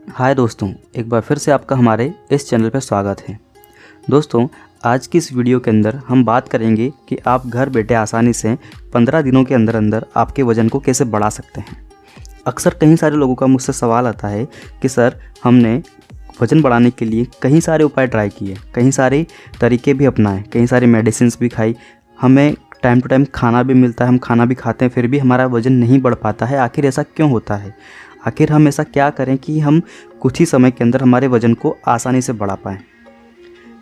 हाय दोस्तों, एक बार फिर से आपका हमारे इस चैनल पर स्वागत है। दोस्तों, आज की इस वीडियो के अंदर हम बात करेंगे कि आप घर बैठे आसानी से 15 दिनों के अंदर अंदर आपके वज़न को कैसे बढ़ा सकते हैं। अक्सर कई सारे लोगों का मुझसे सवाल आता है कि सर, हमने वज़न बढ़ाने के लिए कई सारे उपाय ट्राई किए, कई सारे तरीके भी अपनाए, कई सारी मेडिसिन्स भी खाई, हमें टाइम टू टाइम खाना भी मिलता है, हम खाना भी खाते हैं, फिर भी हमारा वज़न नहीं बढ़ पाता है। आखिर ऐसा क्यों होता है? आखिर हम ऐसा क्या करें कि हम कुछ ही समय के अंदर हमारे वज़न को आसानी से बढ़ा पाएँ?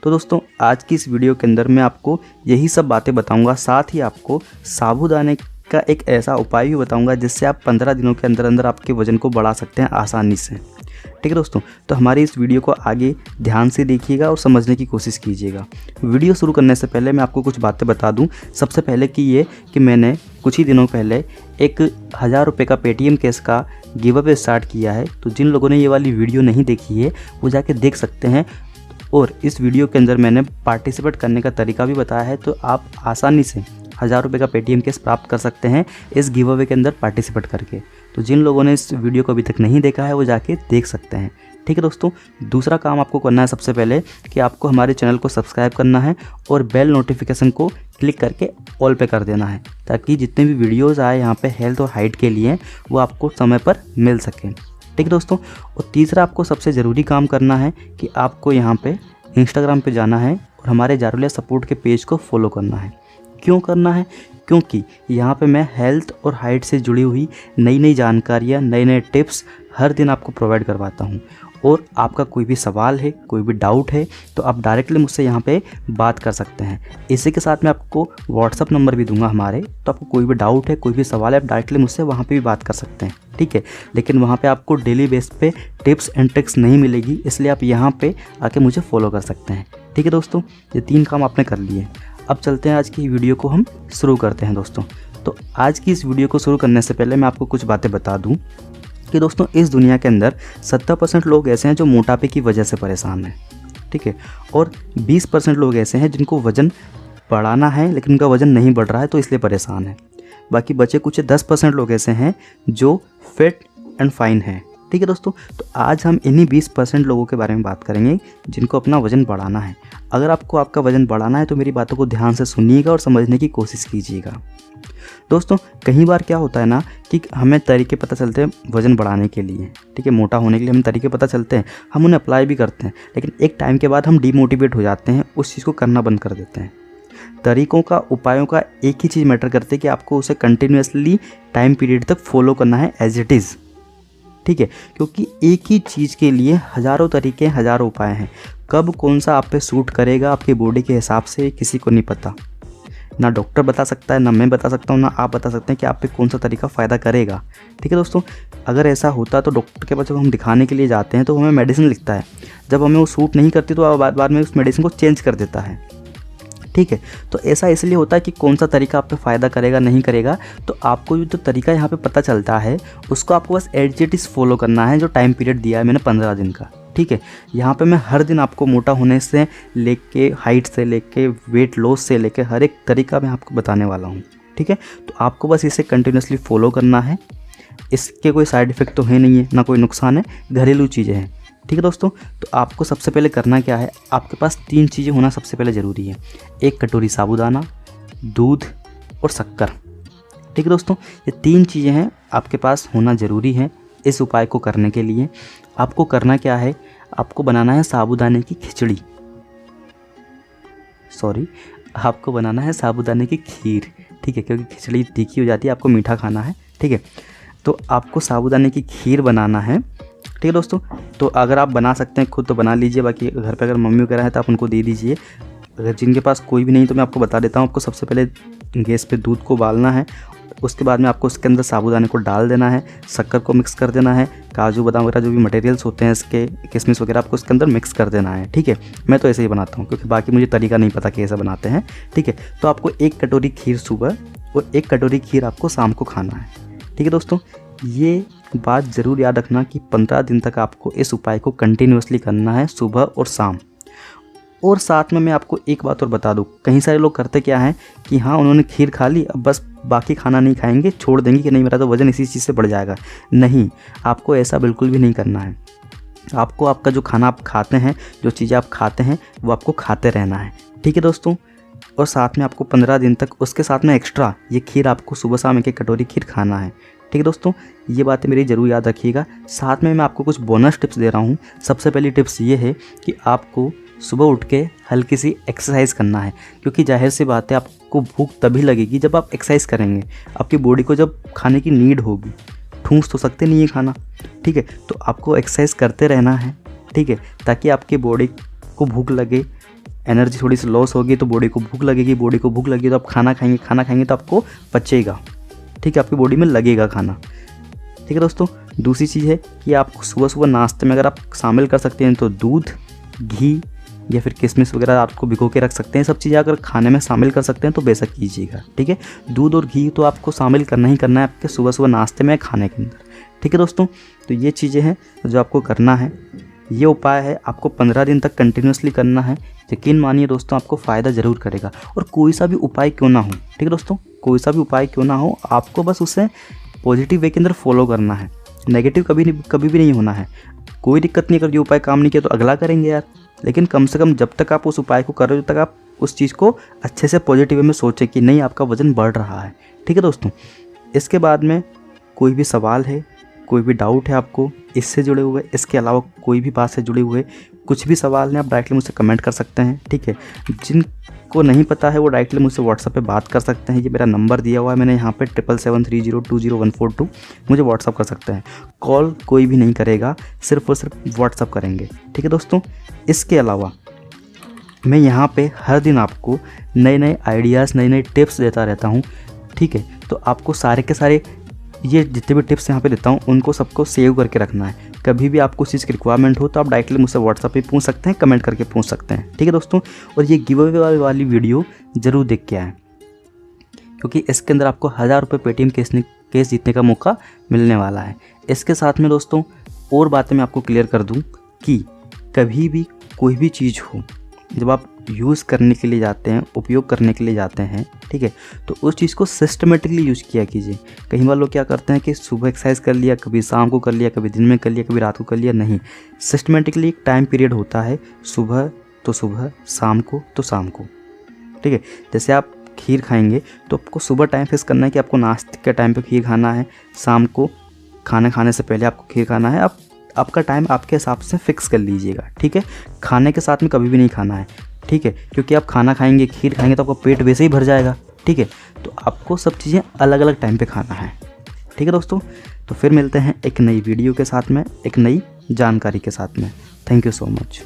तो दोस्तों, आज की इस वीडियो के अंदर मैं आपको यही सब बातें बताऊंगा। साथ ही आपको साबूदाने का एक ऐसा उपाय भी बताऊंगा जिससे आप 15 दिनों के अंदर अंदर आपके वज़न को बढ़ा सकते हैं आसानी से। ठीक है दोस्तों, तो हमारी इस वीडियो को आगे ध्यान से देखिएगा और समझने की कोशिश कीजिएगा। वीडियो शुरू करने से पहले मैं आपको कुछ बातें बता दूं। सबसे पहले कि मैंने कुछ ही दिनों पहले एक 1000 रुपये का पेटीएम कैश का गिव अवे स्टार्ट किया है। तो जिन लोगों ने ये वाली वीडियो नहीं देखी है वो जाके देख सकते हैं। और इस वीडियो के अंदर मैंने पार्टिसिपेट करने का तरीका भी बताया है, तो आप आसानी से 1000 रुपये का पेटीएम कैश प्राप्त कर सकते हैं इस गिव अवे के अंदर पार्टिसिपेट करके। तो जिन लोगों ने इस वीडियो को अभी तक नहीं देखा है वो जाके देख सकते हैं। ठीक है दोस्तों, दूसरा काम आपको करना है सबसे पहले कि आपको हमारे चैनल को सब्सक्राइब करना है और बेल नोटिफिकेशन को क्लिक करके ऑल पे कर देना है, ताकि जितने भी वीडियोज़ आए यहाँ पे हेल्थ और हाइट के लिए वो आपको समय पर मिल सकें। ठीक है दोस्तों, और तीसरा आपको सबसे ज़रूरी काम करना है कि आपको यहाँ पे इंस्टाग्राम पे जाना है और हमारे जारुलिया सपोर्ट के पेज को फॉलो करना है। क्यों करना है? क्योंकि यहाँ पे मैं हेल्थ और हाइट से जुड़ी हुई नई नई जानकारियाँ, नए नए टिप्स हर दिन आपको प्रोवाइड करवाता हूँ। और आपका कोई भी सवाल है, कोई भी डाउट है, तो आप डायरेक्टली मुझसे यहाँ पे बात कर सकते हैं। इसी के साथ मैं आपको व्हाट्सअप नंबर भी दूंगा हमारे, तो आपको कोई भी डाउट है, कोई भी सवाल है, आप डायरेक्टली मुझसे वहाँ पे भी बात कर सकते हैं। ठीक है, लेकिन वहाँ पे आपको डेली बेस पे टिप्स एंड ट्रिक्स नहीं मिलेगी, इसलिए आप यहाँ पे आके मुझे फॉलो कर सकते हैं। ठीक है दोस्तों, ये 3 काम आपने कर लिए। अब चलते हैं, आज की वीडियो को हम शुरू करते हैं दोस्तों। तो आज की इस वीडियो को शुरू करने से पहले मैं आपको कुछ बातें बता दूं कि दोस्तों, इस दुनिया के अंदर 70% लोग ऐसे हैं जो मोटापे की वजह से परेशान हैं। ठीक है, और 20% लोग ऐसे हैं जिनको वज़न बढ़ाना है लेकिन उनका वज़न नहीं बढ़ रहा है, तो इसलिए परेशान है। बाकी बचे कुछ 10% लोग ऐसे हैं जो फिट एंड फाइन हैं। ठीक है दोस्तों, तो आज हम इन्हीं 20% लोगों के बारे में बात करेंगे जिनको अपना वज़न बढ़ाना है। अगर आपको आपका वज़न बढ़ाना है तो मेरी बातों को ध्यान से सुनिएगा और समझने की कोशिश कीजिएगा। दोस्तों, कई बार क्या होता है ना कि हमें तरीके पता चलते हैं वज़न बढ़ाने के लिए। ठीक है, मोटा होने के लिए हमें तरीके पता चलते हैं, हम उन्हें अप्लाई भी करते हैं, लेकिन एक टाइम के बाद हम डीमोटिवेट हो जाते हैं, उस चीज़ को करना बंद कर देते हैं। तरीकों का, उपायों का एक ही चीज़ मैटर करती है कि आपको उसे कंटिन्यूसली टाइम पीरियड तक फॉलो करना है एज इट इज़। ठीक है, क्योंकि एक ही चीज़ के लिए हज़ारों तरीके, हज़ारों उपाय हैं। कब कौन सा आप पे सूट करेगा आपकी बॉडी के हिसाब से किसी को नहीं पता। ना डॉक्टर बता सकता है, ना मैं बता सकता हूँ, ना आप बता सकते हैं कि आप पे कौन सा तरीका फ़ायदा करेगा। ठीक है दोस्तों, अगर ऐसा होता तो डॉक्टर के पास जब हम दिखाने के लिए जाते हैं तो हमें मेडिसिन लिखता है, जब हमें वो सूट नहीं करती तो बाद में उस मेडिसिन को चेंज कर देता है। ठीक है, तो ऐसा इसलिए होता है कि कौन सा तरीका आप पे फ़ायदा करेगा, नहीं करेगा। तो आपको जो तरीका यहाँ पे पता चलता है उसको आपको बस एज इट इज़ फॉलो करना है, जो टाइम पीरियड दिया है मैंने 15 दिन का। ठीक है, यहाँ पे मैं हर दिन आपको मोटा होने से लेके, हाइट से लेके, वेट लॉस से लेके हर एक तरीका मैं आपको बताने वाला हूँ। ठीक है, तो आपको बस इसे कंटिन्यूसली फॉलो करना है। इसके कोई साइड इफ़ेक्ट तो है नहीं है, ना कोई नुकसान है, घरेलू चीज़ें हैं। ठीक है दोस्तों, तो आपको सबसे पहले करना क्या है, आपके पास 3 चीज़ें होना सबसे पहले ज़रूरी है। 1 कटोरी साबूदाना, दूध और शक्कर। ठीक है दोस्तों, ये 3 चीज़ें हैं आपके पास होना ज़रूरी है इस उपाय को करने के लिए। आपको करना क्या है, आपको बनाना है साबूदाने की खिचड़ी, आपको बनाना है साबूदाने की खीर। ठीक है, क्योंकि खिचड़ी तीखी हो जाती है, आपको मीठा खाना है। ठीक है, तो आपको साबूदाने की खीर बनाना है। ठीक है दोस्तों, तो अगर आप बना सकते हैं खुद तो बना लीजिए, बाकी घर पे अगर मम्मी वगैरह है तो आप उनको दे दीजिए। अगर जिनके पास कोई भी नहीं तो मैं आपको बता देता हूँ। आपको सबसे पहले गैस पे दूध को उबालना है, उसके बाद में आपको उसके अंदर साबूदाने को डाल देना है, शक्कर को मिक्स कर देना है, काजू बादाम वगैरह जो भी मटेरियल्स होते हैं इसके, किशमिश वगैरह आपको उसके अंदर मिक्स कर देना है। ठीक है, मैं तो ऐसे ही बनाता हूँ क्योंकि बाकी मुझे तरीका नहीं पता कैसे बनाते हैं। ठीक है, तो आपको 1 कटोरी खीर सुबह और 1 कटोरी खीर आपको शाम को खाना है। ठीक है दोस्तों, ये बात ज़रूर याद रखना कि 15 दिन तक आपको इस उपाय को कंटिन्यूसली करना है, सुबह और शाम। और साथ में मैं आपको एक बात और बता दूं, कई सारे लोग करते क्या हैं कि हाँ उन्होंने खीर खा ली, अब बस बाकी खाना नहीं खाएंगे, छोड़ देंगे कि नहीं मेरा तो वज़न इसी चीज़ से बढ़ जाएगा। नहीं, आपको ऐसा बिल्कुल भी नहीं करना है। आपको आपका जो खाना आप खाते हैं, जो चीज़ें आप खाते हैं, वो आपको खाते रहना है। ठीक है दोस्तों। और साथ में आपको 15 दिन तक उसके साथ में एक्स्ट्रा ये खीर आपको सुबह शाम एक कटोरी खीर खाना है। ठीक है दोस्तों, ये बातें मेरी ज़रूर याद रखिएगा। साथ में मैं आपको कुछ बोनस टिप्स दे रहा हूँ। सबसे पहली टिप्स ये है कि आपको सुबह उठ के हल्की सी एक्सरसाइज करना है, क्योंकि जाहिर सी बात है आपको भूख तभी लगेगी जब आप एक्सरसाइज करेंगे। आपकी बॉडी को जब खाने की नीड होगी, ठूंस तो सकते नहीं है खाना। ठीक है, तो आपको एक्सरसाइज करते रहना है। ठीक है, ताकि आपकी बॉडी को भूख लगे। एनर्जी थोड़ी सी लॉस होगी तो बॉडी को भूख लगेगी, बॉडी को भूख लगेगी तो आप खाना खाएंगे तो आपको पचेगा। ठीक है, आपकी बॉडी में लगेगा खाना। ठीक है दोस्तों, दूसरी चीज़ है कि आपको सुबह सुबह नाश्ते में अगर आप शामिल कर सकते हैं तो दूध, घी या फिर किशमिश वगैरह आपको भिगो के रख सकते हैं। सब चीज़ें अगर खाने में शामिल कर सकते हैं तो बेशक कीजिएगा। ठीक है, दूध और घी तो आपको शामिल करना ही करना है आपके सुबह सुबह नाश्ते में, खाने के अंदर। ठीक है दोस्तों, तो ये चीज़ें हैं जो आपको करना है। ये उपाय है, आपको 15 दिन तक कंटिन्यूसली करना है। यकीन मानिए दोस्तों, आपको फ़ायदा ज़रूर करेगा। और कोई सा भी उपाय क्यों ना हो, ठीक है दोस्तों, कोई सा भी उपाय क्यों ना हो, आपको बस उसे पॉजिटिव वे के अंदर फॉलो करना है। नेगेटिव कभी भी नहीं होना है। कोई दिक्कत नहीं, अगर ये उपाय काम नहीं किया तो अगला करेंगे यार, लेकिन कम से कम जब तक आप उस उपाय को कर रहे हो तब तक आप उस चीज़ को अच्छे से पॉजिटिव वे में सोचें कि नहीं, आपका वज़न बढ़ रहा है। ठीक है दोस्तों, इसके बाद में कोई भी सवाल है, कोई भी डाउट है आपको इससे जुड़े हुए, इसके अलावा कोई भी बात से जुड़े हुए कुछ भी सवाल हैं, आप डायरेक्टली मुझसे कमेंट कर सकते हैं। ठीक है, जिनको नहीं पता है वो डायरेक्टली मुझसे व्हाट्सएप पे बात कर सकते हैं। ये मेरा नंबर दिया हुआ है मैंने यहाँ पे 7773020142, मुझे व्हाट्सअप कर सकते हैं। कॉल कोई भी नहीं करेगा, सिर्फ और सिर्फ व्हाट्सअप करेंगे। ठीक है दोस्तों, इसके अलावा मैं यहाँ पे हर दिन आपको नए नए आइडियाज़, नई नई टिप्स देता रहता हूँ। ठीक है, तो आपको सारे के सारे ये जितने भी टिप्स यहाँ पे देता हूँ उनको सबको सेव करके रखना है। कभी भी आपको उस चीज़ की रिक्वायरमेंट हो तो आप डायरेक्टली मुझसे व्हाट्सएप पे पूछ सकते हैं, कमेंट करके पूछ सकते हैं। ठीक है दोस्तों, और ये गिव अवे वाली वीडियो ज़रूर देख के आएँ, क्योंकि इसके अंदर आपको 1000 रुपये पेटीएम केस जीतने का मौका मिलने वाला है। इसके साथ में दोस्तों और बातें मैं आपको क्लियर कर दूँ कि कभी भी कोई भी चीज़ हो, जब आप यूज़ करने के लिए जाते हैं, उपयोग करने के लिए जाते हैं, ठीक है, तो उस चीज़ को सिस्टमेटिकली यूज़ किया कीजिए। कई बार लोग क्या करते हैं कि सुबह एक्सरसाइज कर लिया, कभी शाम को कर लिया, कभी दिन में कर लिया, कभी रात को कर लिया। नहीं, सिस्टमेटिकली एक टाइम पीरियड होता है, सुबह तो सुबह, शाम को तो शाम को। ठीक है, जैसे आप खीर खाएंगे तो आपको सुबह टाइम फिक्स करना है कि आपको नाश्ते के टाइम पर खीर खाना है, शाम को खाना खाने से पहले आपको खीर खाना है। आपका टाइम आपके हिसाब से फिक्स कर लीजिएगा। ठीक है, खाने के साथ में कभी भी नहीं खाना है। ठीक है, क्योंकि आप खाना खाएंगे, खीर खाएंगे तो आपका पेट वैसे ही भर जाएगा। ठीक है, तो आपको सब चीज़ें अलग अलग टाइम पे खाना है। ठीक है दोस्तों, तो फिर मिलते हैं एक नई वीडियो के साथ में, एक नई जानकारी के साथ में। Thank you so much.